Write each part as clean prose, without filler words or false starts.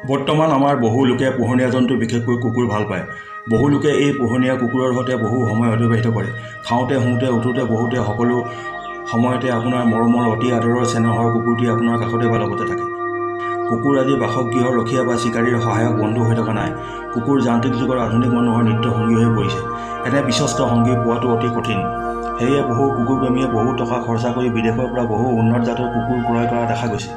বৰ্তমান আমাৰ বহু লোকে পোহনীয়া জন্তু বিশেষকৈ কুকুৰ ভাল পায়। বহু লোকে এই পোহনীয়া কুকুৰৰ সৈতে বহু সময় অতিবাহিত কৰে। খাওঁতে শুওঁতে উঠোঁতে বহুতে সকলো সময়তে আপোনাৰ মৰমৰ অতি আদৰৰ চেনেহৰ কুকুৰটি আপোনাৰ কাষতে বা লগতে থাকে। কুকুৰ আজি বাসগৃহৰ ৰখীয়া বা চিকাৰীৰ সহায়ক বন্ধু হৈ থকা নাই। কুকুৰ যান্ত্ৰিক যুগৰ আধুনিক মানুহৰ নিত্য সংগী হৈ পৰিছে। এনে বিশ্বস্ত সংগী পোৱাটো অতি কঠিন। সেয়ে বহু কুকুৰপ্ৰেমীয়ে বহু টকা খৰচা কৰি বিদেশৰ পৰা বহু উন্নত জাতৰ কুকুৰ ক্ৰয় কৰা দেখা গৈছে।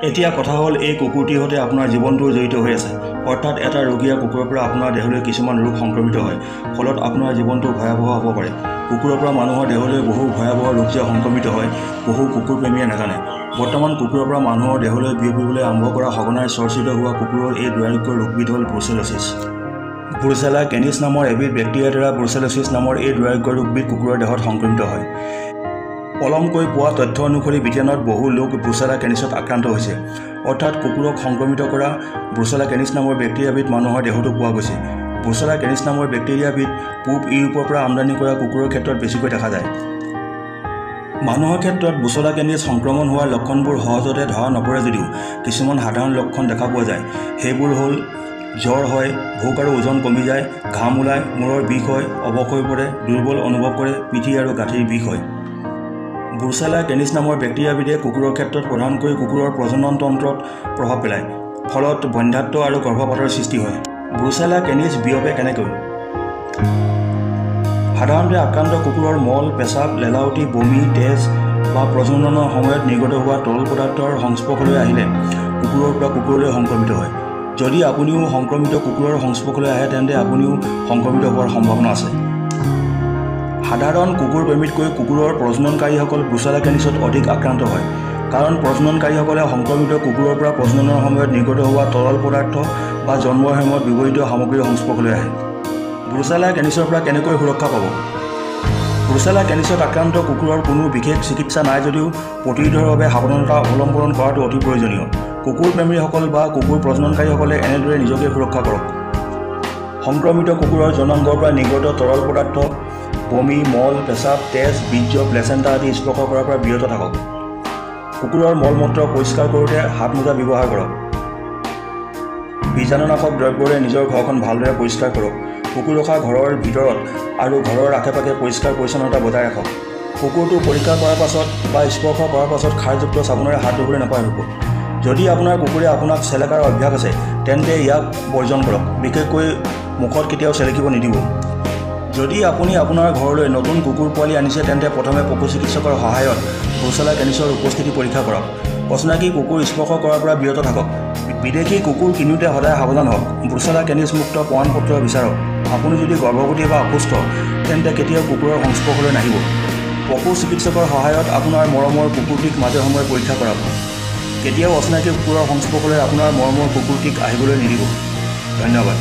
এতিয়া কথা হ'ল, এই কুকুৰটিৰ সৈতে আপোনাৰ জীৱনটো জড়িত হৈ আছে। অৰ্থাৎ এটা ৰোগীয়া কুকুৰৰ পৰা আপোনাৰ দেহলৈ কিছুমান ৰোগ সংক্ৰমিত হয়, ফলত আপোনাৰ জীৱনটো ভয়াৱহ হ'ব পাৰে। কুকুৰৰ পৰা মানুহৰ দেহলৈ বহু ভয়াৱহ ৰোগ যে সংক্ৰমিত হয়, বহু কুকুৰপ্ৰেমীয়ে নাজানে। বৰ্তমান কুকুৰৰ পৰা মানুহৰ দেহলৈ বিয়পিবলৈ আৰম্ভ কৰা সঘনাই চৰ্চিত হোৱা কুকুৰৰ এই দুৰাৰোগ্য ৰোগবিধ হ'ল ব্ৰুচেলোচিছ। ব্ৰুচেলা কেনিছ নামৰ এবিধ বেক্টেৰিয়াৰ দ্বাৰা ব্ৰুচেলোচিছ নামৰ এই দুৰাৰোগ্য ৰোগবিধ কুকুৰৰ দেহত সংক্ৰমিত হয়। পলমকৈ পোৱা তথ্য অনুসৰি ব্ৰিটেইনত বহু লোক ব্ৰুচেলা কেনিছত আক্ৰান্ত হৈছে। অৰ্থাৎ কুকুৰক সংক্ৰমিত কৰা ব্ৰুচেলা কেনিছ নামৰ বেক্টেৰিয়াবিধ মানুহৰ দেহতো পোৱা গৈছে। ব্ৰুচেলা কেনিছ নামৰ বেক্টেৰিয়াবিধ পূব ইউৰোপৰ পৰা আমদানি কৰা কুকুৰৰ ক্ষেত্ৰত বেছিকৈ দেখা যায়। মানুহৰ ক্ষেত্ৰত ব্ৰুচেলা কেনিছ সংক্ৰমণ হোৱাৰ লক্ষণবোৰ সহজতে ধৰা নপৰে যদিও কিছুমান সাধাৰণ লক্ষণ দেখা পোৱা যায়। সেইবোৰ হ'ল জ্বৰ হয়, ভোক আৰু ওজন কমি যায়, ঘাম ওলায়, মূৰৰ বিষ হয়, অৱশ হৈ পৰে, দুৰ্বল অনুভৱ কৰে, পিঠি আৰু গাঁঠিৰ বিষ হয়। ব্ৰুচেলা কেনিছ নামৰ বেক্টেৰিয়াবিধে কুকুৰৰ ক্ষেত্ৰত প্ৰধানকৈ কুকুৰৰ প্ৰজনন তন্ত্ৰত প্ৰভাৱ পেলায়, ফলত বন্ধ্যাত্ব আৰু গৰ্ভপাতৰ সৃষ্টি হয়। ব্ৰুচেলা কেনিছ বিয়পে কেনেকৈ? সাধাৰণতে আক্ৰান্ত কুকুৰৰ মল, পেচাব, লেলাৱটি, বমি, তেজ বা প্ৰজননৰ সময়ত নিৰ্গত হোৱা তৰল পদাৰ্থৰ সংস্পৰ্শলৈ আহিলে কুকুৰৰ পৰা কুকুৰলৈ সংক্ৰমিত হয়। যদি আপুনিও সংক্ৰমিত কুকুৰৰ সংস্পৰ্শলৈ আহে তেন্তে আপুনিও সংক্ৰমিত হোৱাৰ সম্ভাৱনা আছে। সাধাৰণ কুকুৰপ্ৰেমীতকৈ কুকুৰৰ প্ৰজননকাৰীসকল ব্ৰুচেলা কেনিছত অধিক আক্ৰান্ত হয়, কাৰণ প্ৰজননকাৰীসকলে সংক্ৰমিত কুকুৰৰ পৰা প্ৰজননৰ সময়ত নিৰ্গত হোৱা তৰল পদাৰ্থ বা জন্মৰ সময়ত ব্যৱহৃত সামগ্ৰীৰ সংস্পৰ্শলৈ আহে। ব্ৰুচেলা কেনিছৰ পৰা কেনেকৈ সুৰক্ষা পাব? ব্ৰুচেলা কেনিছত আক্ৰান্ত কুকুৰৰ কোনো বিশেষ চিকিৎসা নাই যদিও প্ৰতিৰোধৰ বাবে সাৱধানতা অৱলম্বন কৰাটো অতি প্ৰয়োজনীয়। কুকুৰপ্ৰেমীসকল বা কুকুৰ প্ৰজননকাৰীসকলে এনেদৰে নিজকে সুৰক্ষা কৰক। সংক্ৰমিত কুকুৰৰ জননাংগৰ পৰা নিৰ্গত তৰল পদাৰ্থ, বমি, মল, পেচাব, তেজ, বীৰ্য, প্লেচেণ্টা আদি স্পৰ্শ কৰাৰ পৰা বিৰত থাকক। কুকুৰৰ মল-মূত্ৰ পৰিষ্কাৰ কৰোঁতে হাত মোজা ব্যৱহাৰ কৰক। বীজাণুনাশক দ্ৰব্যৰে নিজৰ ঘৰখন ভালদৰে পৰিষ্কাৰ কৰক। কুকুৰ ৰখা ঘৰৰ ভিতৰত আৰু ঘৰৰ আশে-পাশে পৰিষ্কাৰ পৰিচ্ছন্নতা বজাই ৰাখক। কুকুৰটো পৰীক্ষা কৰাৰ পাছত বা স্পৰ্শ কৰাৰ পাছত খাৰযুক্ত চাবোনেৰে হাত ধুবলৈ নাপাহৰিব। যদি আপোনাৰ কুকুৰে আপোনাক চেলেকাৰ অভ্যাস আছে তেন্তে ইয়াক বৰ্জন কৰক, বিশেষকৈ মুখত কেতিয়াও চেলেকিব নিদিব। যদি আপুনি আপোনাৰ ঘৰলৈ নতুন কুকুৰ পোৱালি আনিছে তেন্তে প্ৰথমে পশু চিকিৎসকৰ সহায়ত ব্ৰুচেলা কেনিছৰ উপস্থিতি পৰীক্ষা কৰক। অচিনাকি কুকুৰ স্পৰ্শ কৰাৰ পৰা বিৰত থাকক। বিদেশী কুকুৰ কিনোতে সদায় সাৱধান হওক। ব্ৰুচেলা কেনিছ মুক্ত প্ৰমাণপত্ৰ বিচাৰক। আপুনি যদি গৰ্ভৱতী বা অসুস্থ তেন্তে কেতিয়াও কুকুৰৰ সংস্পৰ্শলৈ নাহিব। পশু চিকিৎসকৰ সহায়ত আপোনাৰ মৰমৰ কুকুৰটিক মাজে সময়ে পৰীক্ষা কৰাব। কেতিয়াও অচিনাকি কুকুৰৰ সংস্পৰ্শলৈ আপোনাৰ মৰমৰ কুকুৰটিক আহিবলৈ নিদিব। ধন্যবাদ।